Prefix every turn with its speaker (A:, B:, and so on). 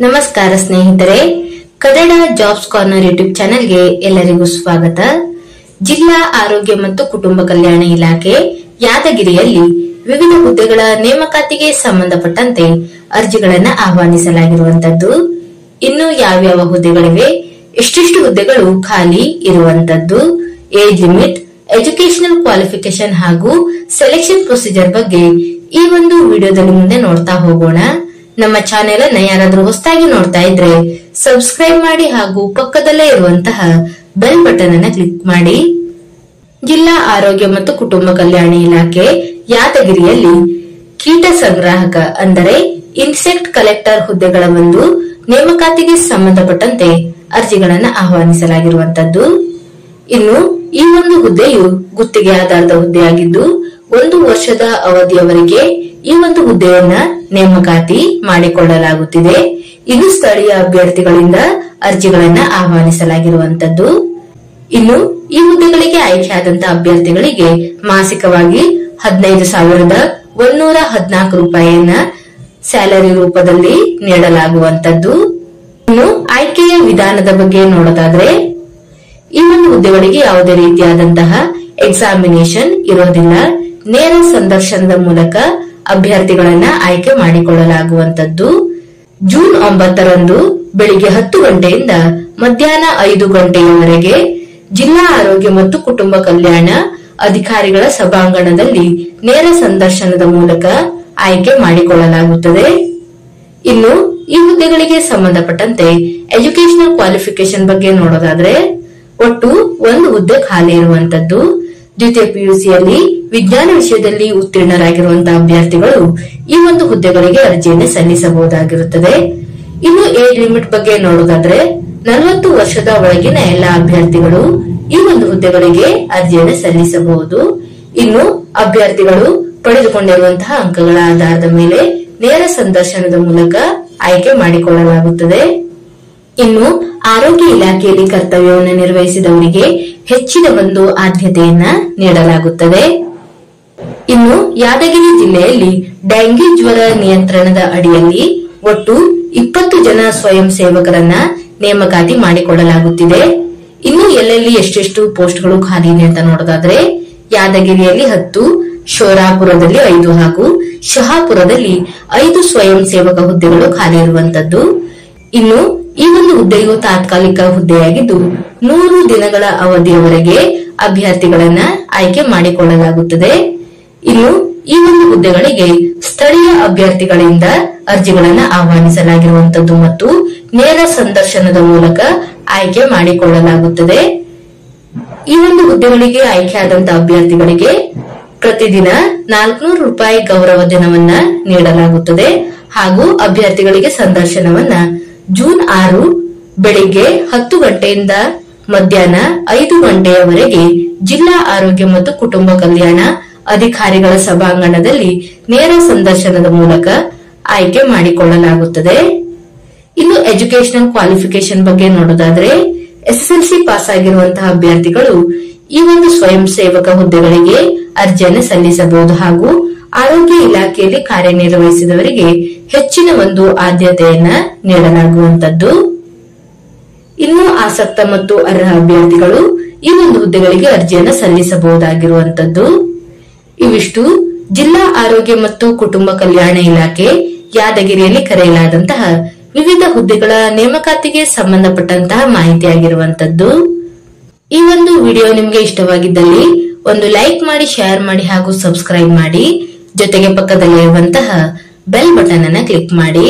A: ನಮಸ್ಕಾರ ಸ್ನೇಹಿತರೆ, Kannada jobs corner YouTube ಚಾನೆಲ್ಗೆ ಎಲ್ಲರಿಗೂ ಸ್ವಾಗತ. ಜಿಲ್ಲಾ ಆರೋಗ್ಯ ಮತ್ತು ಕುಟುಂಬ ಕಲ್ಯಾಣ ಇಲಾಖೆ ಯಾದಗಿರಿಯಲ್ಲಿ ವಿವಿಧ ಹುದ್ದೆಗಳ ನೇಮಕಾತಿಗೆ ಸಂಬಂಧಪಟ್ಟಂತೆ ಅರ್ಜಿಗಳನ್ನು ಆಹ್ವಾನಿಸಲಾಗಿರುವಂತದ್ದು. ಇನ್ನು ಯಾವ್ಯಾವ ಹುದ್ದೆಗಳಿವೆ, ಎಷ್ಟೆಷ್ಟು ಹುದ್ದೆಗಳು ಖಾಲಿ ಇರುವಂತದ್ದು, ಏಜ್ ಲಿಮಿಟ್, ಎಜುಕೇಶನಲ್ ಕ್ವಾಲಿಫಿಕೇಶನ್ ಹಾಗೂ ಸೆಲೆಕ್ಷನ್ ಪ್ರೊಸೀಜರ್ ಬಗ್ಗೆ ಈ ಒಂದು ವಿಡಿಯೋದಲ್ಲಿ ಮುಂದೆ ನೋಡ್ತಾ ಹೋಗೋಣ. ನಮ್ಮ ಚಾನೆಲ್ ಅನ್ನ ಯಾರಾದ್ರೂ ಹೊಸದಾಗಿ ನೋಡ್ತಾ ಇದ್ರೆ ಸಬ್ಸ್ಕ್ರೈಬ್ ಮಾಡಿ ಹಾಗೂ ಪಕ್ಕದಲ್ಲೇ ಇರುವಂತಹ ಬೆಲ್ ಬಟನ್ ಅನ್ನ ಕ್ಲಿಕ್ ಮಾಡಿ. ಜಿಲ್ಲಾ ಆರೋಗ್ಯ ಮತ್ತು ಕುಟುಂಬ ಕಲ್ಯಾಣ ಇಲಾಖೆ ಯಾದಗಿರಿಯಲ್ಲಿ ಕೀಟ ಸಂಗ್ರಾಹಕ ಅಂದರೆ ಇನ್ಸೆಕ್ಟ್ ಕಲೆಕ್ಟರ್ ಹುದ್ದೆಗಳ ಒಂದು ನೇಮಕಾತಿಗೆ ಸಂಬಂಧಪಟ್ಟಂತೆ ಅರ್ಜಿಗಳನ್ನು ಆಹ್ವಾನಿಸಲಾಗಿರುವಂತದ್ದು. ಇನ್ನು ಈ ಒಂದು ಹುದ್ದೆಯು ಗುತ್ತಿಗೆ ಆಧಾರದ ಹುದ್ದೆಯಾಗಿದ್ದು 1 ವರ್ಷದ ಅವಧಿಯವರೆಗೆ ಈ ಒಂದು ಹುದ್ದೆಯನ್ನ ನೇಮಕಾತಿ ಮಾಡಿಕೊಳ್ಳಲಾಗುತ್ತಿದೆ. ಇದು ಸ್ಥಳೀಯ ಅಭ್ಯರ್ಥಿಗಳಿಂದ ಅರ್ಜಿಗಳನ್ನ ಆಹ್ವಾನಿಸಲಾಗಿರುವಂತದ್ದು. ಇನ್ನು ಈ ಹುದ್ದೆಗಳಿಗೆ ಆಯ್ಕೆಯಾದಂತಹ ಅಭ್ಯರ್ಥಿಗಳಿಗೆ ಮಾಸಿಕವಾಗಿ 15,114 ರೂಪಾಯಿಯನ್ನ ಸ್ಯಾಲರಿ ರೂಪದಲ್ಲಿ ನೀಡಲಾಗುವಂತದ್ದು. ಇನ್ನು ಆಯ್ಕೆಯ ವಿಧಾನದ ಬಗ್ಗೆ ನೋಡೋದಾದ್ರೆ, ಈ ಒಂದು ಹುದ್ದೆಗಳಿಗೆ ಯಾವುದೇ ರೀತಿಯಾದಂತಹ ಎಕ್ಸಾಮಿನೇಷನ್ ಇರೋದಿಲ್ಲ. ನೇರ ಸಂದರ್ಶನದ ಮೂಲಕ ಅಭ್ಯರ್ಥಿಗಳನ್ನ ಆಯ್ಕೆ ಮಾಡಿಕೊಳ್ಳಲಾಗುವಂತದ್ದು. ಜೂನ್ 9ರಂದು ಬೆಳಿಗ್ಗೆ 10 ಗಂಟೆಯಿಂದ ಮಧ್ಯಾಹ್ನ 5 ಗಂಟೆಯವರೆಗೆ ಜಿಲ್ಲಾ ಆರೋಗ್ಯ ಮತ್ತು ಕುಟುಂಬ ಕಲ್ಯಾಣ ಅಧಿಕಾರಿಗಳ ಸಭಾಂಗಣದಲ್ಲಿ ನೇರ ಸಂದರ್ಶನದ ಮೂಲಕ ಆಯ್ಕೆ ಮಾಡಿಕೊಳ್ಳಲಾಗುತ್ತದೆ. ಇನ್ನು ಈ ಹುದ್ದೆಗಳಿಗೆ ಸಂಬಂಧಪಟ್ಟಂತೆ ಎಜುಕೇಶನಲ್ ಕ್ವಾಲಿಫಿಕೇಶನ್ ಬಗ್ಗೆ ನೋಡೋದಾದ್ರೆ, ಒಟ್ಟು 1 ಹುದ್ದೆ ಖಾಲಿ ಇರುವಂತದ್ದು. ದ್ವಿತೀಯ ಪಿಯುಸಿಯಲ್ಲಿ ವಿಜ್ಞಾನ ವಿಷಯದಲ್ಲಿ ಉತ್ತೀರ್ಣರಾಗಿರುವಂತಹ ಅಭ್ಯರ್ಥಿಗಳು ಈ ಒಂದು ಹುದ್ದೆಗಳಿಗೆ ಅರ್ಜಿಯನ್ನು ಸಲ್ಲಿಸಬಹುದಾಗಿರುತ್ತದೆ. ಇನ್ನು ಏಜ್ ಲಿಮಿಟ್ ಬಗ್ಗೆ ನೋಡೋದಾದ್ರೆ, 40 ವರ್ಷದ ಒಳಗಿನ ಎಲ್ಲಾ ಅಭ್ಯರ್ಥಿಗಳು ಈ ಒಂದು ಹುದ್ದೆಗಳಿಗೆ ಅರ್ಜಿಯನ್ನು ಸಲ್ಲಿಸಬಹುದು. ಇನ್ನು ಅಭ್ಯರ್ಥಿಗಳು ಪಡೆದುಕೊಂಡಿರುವಂತಹ ಅಂಕಗಳ ಆಧಾರದ ಮೇಲೆ ನೇರ ಸಂದರ್ಶನದ ಮೂಲಕ ಆಯ್ಕೆ ಮಾಡಿಕೊಳ್ಳಲಾಗುತ್ತದೆ. ಇನ್ನು ಆರೋಗ್ಯ ಇಲಾಖೆಯಲ್ಲಿ ಕರ್ತವ್ಯವನ್ನು ನಿರ್ವಹಿಸಿದವರಿಗೆ ಹೆಚ್ಚಿನ ಒಂದು ಆದ್ಯತೆಯನ್ನ ನೀಡಲಾಗುತ್ತದೆ. ಇನ್ನು ಯಾದಗಿರಿ ಜಿಲ್ಲೆಯಲ್ಲಿ ಡೆಂಗಿ ಜ್ವರ ನಿಯಂತ್ರಣದ ಅಡಿಯಲ್ಲಿ ಒಟ್ಟು 20 ಜನ ಸ್ವಯಂ ಸೇವಕರನ್ನ ನೇಮಕಾತಿ ಮಾಡಿಕೊಳ್ಳಲಾಗುತ್ತಿದೆ. ಇನ್ನು ಎಲ್ಲೆಲ್ಲಿ ಎಷ್ಟೆಷ್ಟು ಪೋಸ್ಟ್ಗಳು ಖಾಲಿ ಇದೆ ಅಂತ ನೋಡೋದಾದ್ರೆ, ಯಾದಗಿರಿಯಲ್ಲಿ 10, ಶೋರಾಪುರದಲ್ಲಿ 5 ಹಾಗೂ ಶಹಾಪುರದಲ್ಲಿ 5 ಸ್ವಯಂ ಸೇವಕ ಹುದ್ದೆಗಳು ಖಾಲಿ ಇರುವಂತದ್ದು. ಇನ್ನು ಈ ಒಂದು ಹುದ್ದೆಯು ತಾತ್ಕಾಲಿಕ ಹುದ್ದೆಯಾಗಿದ್ದು 100 ದಿನಗಳ ಅವಧಿಯವರೆಗೆ ಅಭ್ಯರ್ಥಿಗಳನ್ನ ಆಯ್ಕೆ ಮಾಡಿಕೊಳ್ಳಲಾಗುತ್ತದೆ. ಇನ್ನು ಈ ಒಂದು ಹುದ್ದೆಗಳಿಗೆ ಸ್ಥಳೀಯ ಅಭ್ಯರ್ಥಿಗಳಿಂದ ಅರ್ಜಿಗಳನ್ನ ಆಹ್ವಾನಿಸಲಾಗಿರುವಂತದ್ದು ಮತ್ತು ನೇರ ಸಂದರ್ಶನದ ಮೂಲಕ ಆಯ್ಕೆ ಮಾಡಿಕೊಳ್ಳಲಾಗುತ್ತದೆ. ಈ ಒಂದು ಹುದ್ದೆಗಳಿಗೆ ಆಯ್ಕೆಯಾದಂತಹ ಅಭ್ಯರ್ಥಿಗಳಿಗೆ ಪ್ರತಿದಿನ 400 ರೂಪಾಯಿ ಗೌರವ ಧನವನ್ನ ನೀಡಲಾಗುತ್ತದೆ ಹಾಗೂ ಅಭ್ಯರ್ಥಿಗಳಿಗೆ ಸಂದರ್ಶನವನ್ನ ಜೂನ್ 6 ಬೆಳಿಗ್ಗೆ 10 ಗಂಟೆಯಿಂದ ಮಧ್ಯಾಹ್ನ 5 ಗಂಟೆಯವರೆಗೆ ಜಿಲ್ಲಾ ಆರೋಗ್ಯ ಮತ್ತು ಕುಟುಂಬ ಕಲ್ಯಾಣ ಅಧಿಕಾರಿಗಳ ಸಭಾಂಗಣದಲ್ಲಿ ನೇರ ಸಂದರ್ಶನದ ಮೂಲಕ ಆಯ್ಕೆ ಮಾಡಿಕೊಳ್ಳಲಾಗುತ್ತದೆ. ಇನ್ನು ಎಜುಕೇಶನಲ್ ಕ್ವಾಲಿಫಿಕೇಶನ್ ಬಗ್ಗೆ ನೋಡೋದಾದ್ರೆ, SSLC ಪಾಸ್ ಆಗಿರುವಂತಹ ಅಭ್ಯರ್ಥಿಗಳು ಈ ಒಂದು ಸ್ವಯಂ ಸೇವಕ ಹುದ್ದೆಗಳಿಗೆ ಅರ್ಜಿಯನ್ನು ಸಲ್ಲಿಸಬಹುದು ಹಾಗೂ ಆರೋಗ್ಯ ಇಲಾಖೆಯಲ್ಲಿ ಕಾರ್ಯನಿರ್ವಹಿಸಿದವರಿಗೆ ಹೆಚ್ಚಿನ ಒಂದು ಆದ್ಯತೆಯನ್ನ ನೀಡಲಾಗುವಂತದ್ದು. ಇನ್ನು ಆಸಕ್ತ ಮತ್ತು ಅರ್ಹ ಅಭ್ಯರ್ಥಿಗಳು ಈ ಒಂದು ಹುದ್ದೆಗಳಿಗೆ ಅರ್ಜಿಯನ್ನು ಸಲ್ಲಿಸಬಹುದಾಗಿರುವಂತದ್ದು. ಇವಿಷ್ಟು ಜಿಲ್ಲಾ ಆರೋಗ್ಯ ಮತ್ತು ಕುಟುಂಬ ಕಲ್ಯಾಣ ಇಲಾಖೆ ಯಾದಗಿರಿಯಲ್ಲಿ ಕರೆಯಲಾದಂತಹ ವಿವಿಧ ಹುದ್ದೆಗಳ ನೇಮಕಾತಿಗೆ ಸಂಬಂಧಪಟ್ಟಂತಹ ಮಾಹಿತಿಯಾಗಿರುವಂತದ್ದು. ಈ ಒಂದು ವಿಡಿಯೋ ನಿಮಗೆ ಇಷ್ಟವಾಗಿದ್ದಲ್ಲಿ ಒಂದು ಲೈಕ್ ಮಾಡಿ, ಶೇರ್ ಮಾಡಿ ಹಾಗೂ ಸಬ್ಸ್ಕ್ರೈಬ್ ಮಾಡಿ. ಜೊತೆಗೆ ಪಕ್ಕದಲ್ಲಿರುವಂತಹ ಬೆಲ್ ಬಟನ್ ಅನ್ನ ಕ್ಲಿಕ್ ಮಾಡಿ.